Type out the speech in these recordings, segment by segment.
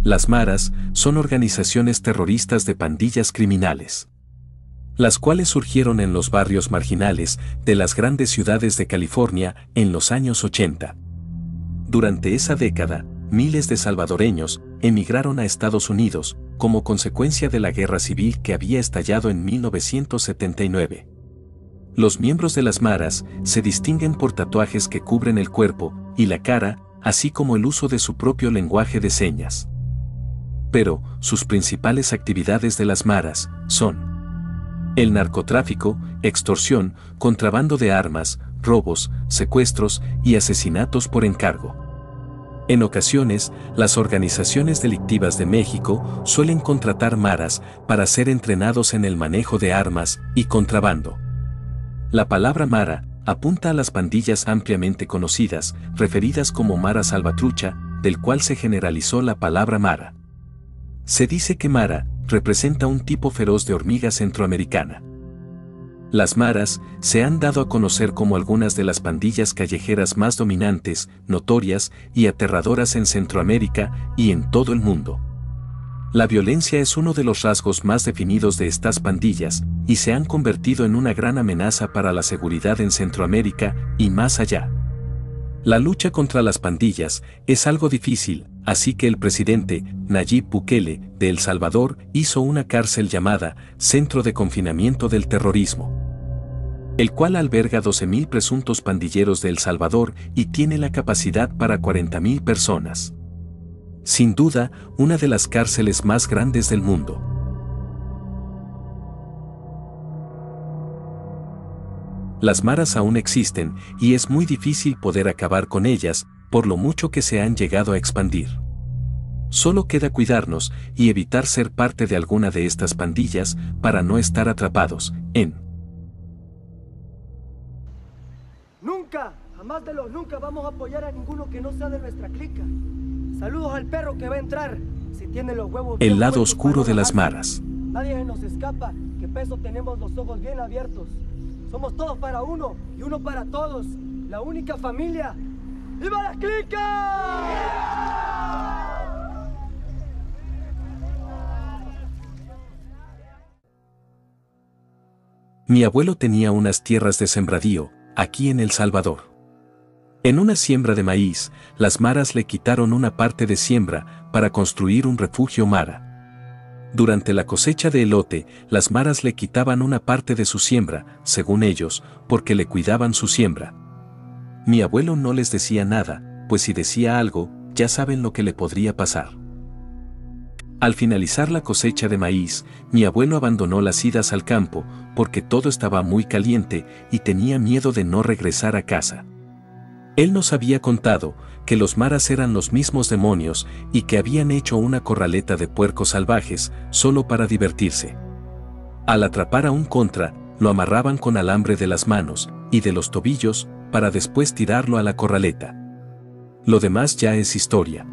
Las maras son organizaciones terroristas de pandillas criminales, las cuales surgieron en los barrios marginales de las grandes ciudades de California en los años 80. Durante esa década, miles de salvadoreños emigraron a Estados Unidos como consecuencia de la guerra civil que había estallado en 1979. Los miembros de las maras se distinguen por tatuajes que cubren el cuerpo y la cara, así como el uso de su propio lenguaje de señas. Pero, sus principales actividades de las maras son el narcotráfico, extorsión, contrabando de armas, robos, secuestros y asesinatos por encargo. En ocasiones, las organizaciones delictivas de México suelen contratar maras para ser entrenados en el manejo de armas y contrabando. La palabra mara apunta a las pandillas ampliamente conocidas, referidas como mara salvatrucha, del cual se generalizó la palabra mara. Se dice que mara representa un tipo feroz de hormiga centroamericana. Las maras se han dado a conocer como algunas de las pandillas callejeras más dominantes, notorias y aterradoras en Centroamérica y en todo el mundo. La violencia es uno de los rasgos más definidos de estas pandillas y se han convertido en una gran amenaza para la seguridad en Centroamérica y más allá. La lucha contra las pandillas es algo difícil, así que el presidente Nayib Bukele de El Salvador hizo una cárcel llamada Centro de Confinamiento del Terrorismo, el cual alberga 12.000 presuntos pandilleros de El Salvador y tiene la capacidad para 40.000 personas. Sin duda, una de las cárceles más grandes del mundo. Las maras aún existen y es muy difícil poder acabar con ellas, por lo mucho que se han llegado a expandir. Solo queda cuidarnos y evitar ser parte de alguna de estas pandillas para no estar atrapados en. Nunca, jamás de los nunca vamos a apoyar a ninguno que no sea de nuestra clica. Saludos al perro que va a entrar, si tiene los huevos. El lado oscuro de las maras. Nadie se nos escapa, que peso tenemos los ojos bien abiertos. Somos todos para uno y uno para todos. La única familia. ¡Viva la clica! Mi abuelo tenía unas tierras de sembradío, aquí en El Salvador. En una siembra de maíz, las maras le quitaron una parte de siembra para construir un refugio mara. Durante la cosecha de elote, las maras le quitaban una parte de su siembra, según ellos, porque le cuidaban su siembra. Mi abuelo no les decía nada, pues si decía algo, ya saben lo que le podría pasar. Al finalizar la cosecha de maíz, mi abuelo abandonó las idas al campo, porque todo estaba muy caliente y tenía miedo de no regresar a casa. Él nos había contado que los maras eran los mismos demonios y que habían hecho una corraleta de puercos salvajes solo para divertirse. Al atrapar a un contra, lo amarraban con alambre de las manos y de los tobillos para después tirarlo a la corraleta. Lo demás ya es historia.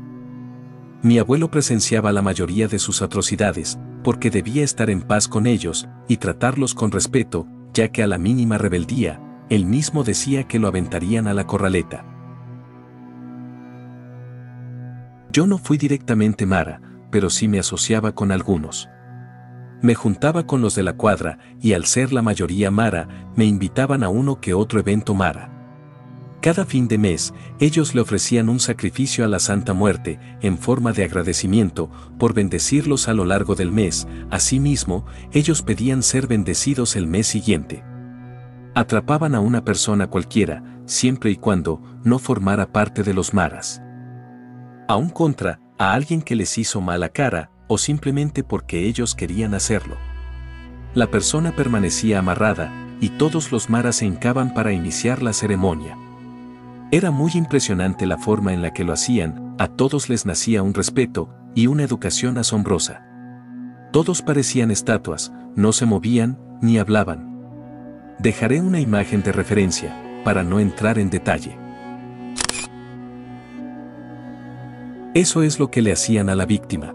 Mi abuelo presenciaba la mayoría de sus atrocidades porque debía estar en paz con ellos y tratarlos con respeto, ya que a la mínima rebeldía, él mismo decía que lo aventarían a la corraleta. Yo no fui directamente mara, pero sí me asociaba con algunos. Me juntaba con los de la cuadra y al ser la mayoría mara, me invitaban a uno que otro evento mara. Cada fin de mes, ellos le ofrecían un sacrificio a la Santa Muerte en forma de agradecimiento por bendecirlos a lo largo del mes. Asimismo, ellos pedían ser bendecidos el mes siguiente. Atrapaban a una persona cualquiera, siempre y cuando no formara parte de los maras. A un contra, a alguien que les hizo mala cara, o simplemente porque ellos querían hacerlo. La persona permanecía amarrada, y todos los maras se hincaban para iniciar la ceremonia. Era muy impresionante la forma en la que lo hacían, a todos les nacía un respeto y una educación asombrosa. Todos parecían estatuas, no se movían ni hablaban. Dejaré una imagen de referencia, para no entrar en detalle. Eso es lo que le hacían a la víctima.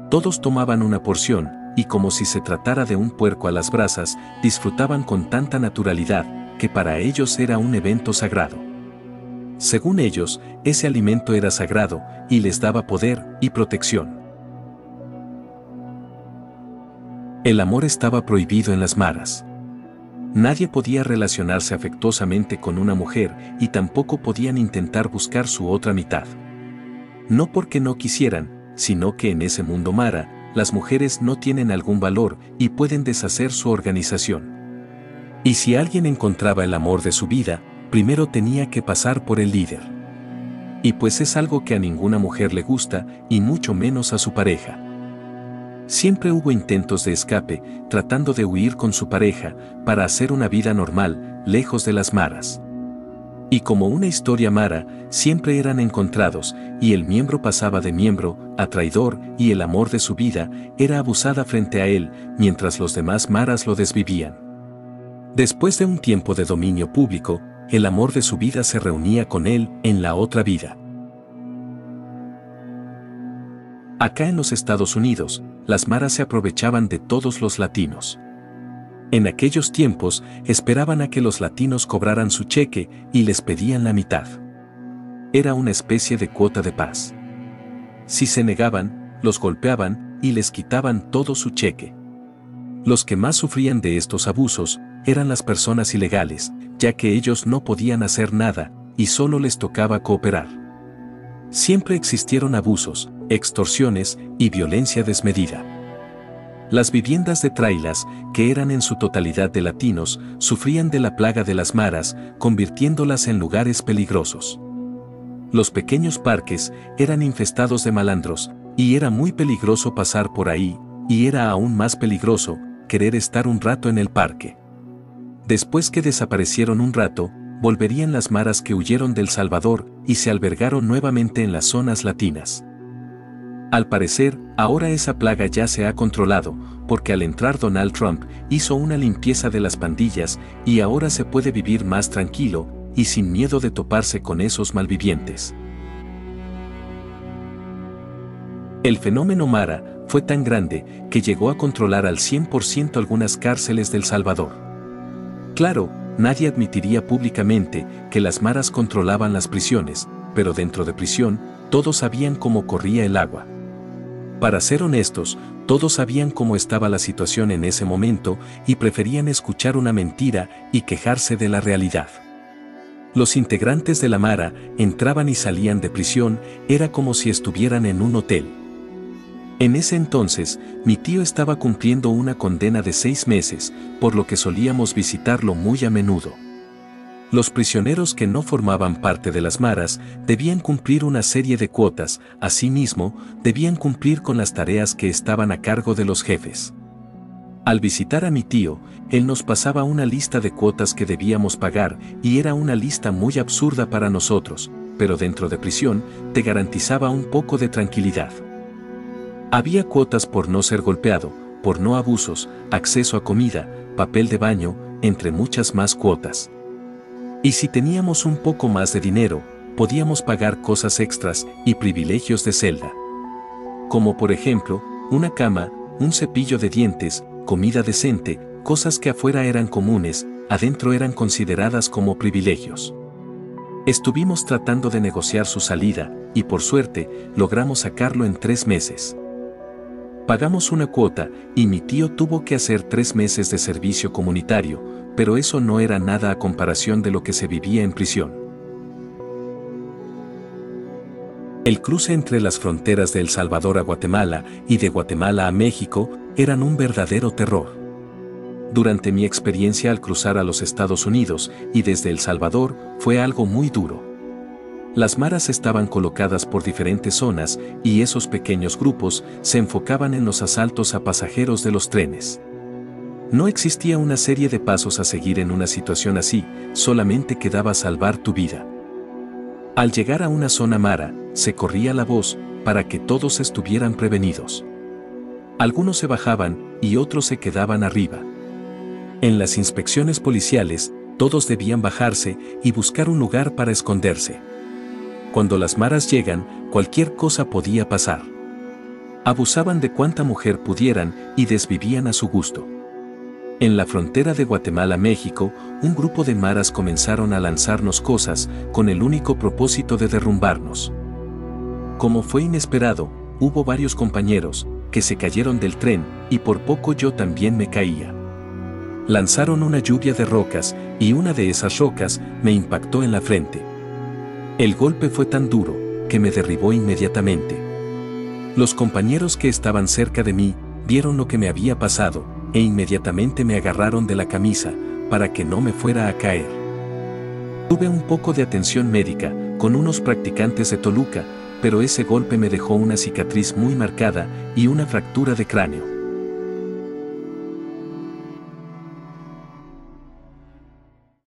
Todos tomaban una porción, y como si se tratara de un puerco a las brasas, disfrutaban con tanta naturalidad, que para ellos era un evento sagrado. Según ellos, ese alimento era sagrado y les daba poder y protección. El amor estaba prohibido en las maras. Nadie podía relacionarse afectuosamente con una mujer y tampoco podían intentar buscar su otra mitad. No porque no quisieran, sino que en ese mundo mara, las mujeres no tienen algún valor y pueden deshacer su organización. Y si alguien encontraba el amor de su vida, primero tenía que pasar por el líder. Y pues es algo que a ninguna mujer le gusta, y mucho menos a su pareja. Siempre hubo intentos de escape, tratando de huir con su pareja, para hacer una vida normal, lejos de las maras. Y como una historia mara, siempre eran encontrados, y el miembro pasaba de miembro a traidor, y el amor de su vida era abusada frente a él, mientras los demás maras lo desvivían. Después de un tiempo de dominio público, el amor de su vida se reunía con él en la otra vida. Acá en los Estados Unidos, las maras se aprovechaban de todos los latinos. En aquellos tiempos, esperaban a que los latinos cobraran su cheque y les pedían la mitad. Era una especie de cuota de paz. Si se negaban, los golpeaban y les quitaban todo su cheque. Los que más sufrían de estos abusos eran las personas ilegales, ya que ellos no podían hacer nada y solo les tocaba cooperar. Siempre existieron abusos, extorsiones y violencia desmedida. Las viviendas de trailas, que eran en su totalidad de latinos, sufrían de la plaga de las maras, convirtiéndolas en lugares peligrosos. Los pequeños parques eran infestados de malandros, y era muy peligroso pasar por ahí, y era aún más peligroso querer estar un rato en el parque. Después que desaparecieron un rato, volverían las maras que huyeron del Salvador y se albergaron nuevamente en las zonas latinas. Al parecer, ahora esa plaga ya se ha controlado, porque al entrar Donald Trump hizo una limpieza de las pandillas y ahora se puede vivir más tranquilo y sin miedo de toparse con esos malvivientes. El fenómeno mara fue tan grande que llegó a controlar al 100% algunas cárceles del Salvador. Claro, nadie admitiría públicamente que las maras controlaban las prisiones, pero dentro de prisión, todos sabían cómo corría el agua. Para ser honestos, todos sabían cómo estaba la situación en ese momento y preferían escuchar una mentira y quejarse de la realidad. Los integrantes de la mara entraban y salían de prisión, era como si estuvieran en un hotel. En ese entonces, mi tío estaba cumpliendo una condena de 6 meses, por lo que solíamos visitarlo muy a menudo. Los prisioneros que no formaban parte de las maras debían cumplir una serie de cuotas, asimismo, debían cumplir con las tareas que estaban a cargo de los jefes. Al visitar a mi tío, él nos pasaba una lista de cuotas que debíamos pagar y era una lista muy absurda para nosotros, pero dentro de prisión te garantizaba un poco de tranquilidad. Había cuotas por no ser golpeado, por no abusos, acceso a comida, papel de baño, entre muchas más cuotas. Y si teníamos un poco más de dinero, podíamos pagar cosas extras y privilegios de celda. Como por ejemplo, una cama, un cepillo de dientes, comida decente, cosas que afuera eran comunes, adentro eran consideradas como privilegios. Estuvimos tratando de negociar su salida, y por suerte, logramos sacarlo en 3 meses. Pagamos una cuota, y mi tío tuvo que hacer 3 meses de servicio comunitario, pero eso no era nada a comparación de lo que se vivía en prisión. El cruce entre las fronteras de El Salvador a Guatemala y de Guatemala a México eran un verdadero terror. Durante mi experiencia al cruzar a los Estados Unidos y desde El Salvador fue algo muy duro. Las maras estaban colocadas por diferentes zonas y esos pequeños grupos se enfocaban en los asaltos a pasajeros de los trenes. No existía una serie de pasos a seguir en una situación así, solamente quedaba salvar tu vida. Al llegar a una zona mara, se corría la voz para que todos estuvieran prevenidos. Algunos se bajaban y otros se quedaban arriba. En las inspecciones policiales, todos debían bajarse y buscar un lugar para esconderse. Cuando las maras llegan, cualquier cosa podía pasar. Abusaban de cuanta mujer pudieran y desvivían a su gusto. En la frontera de Guatemala-México, un grupo de maras comenzaron a lanzarnos cosas con el único propósito de derrumbarnos. Como fue inesperado, hubo varios compañeros que se cayeron del tren y por poco yo también me caía. Lanzaron una lluvia de rocas y una de esas rocas me impactó en la frente. El golpe fue tan duro que me derribó inmediatamente. Los compañeros que estaban cerca de mí vieron lo que me había pasado e inmediatamente me agarraron de la camisa para que no me fuera a caer. Tuve un poco de atención médica con unos practicantes de Toluca, pero ese golpe me dejó una cicatriz muy marcada y una fractura de cráneo.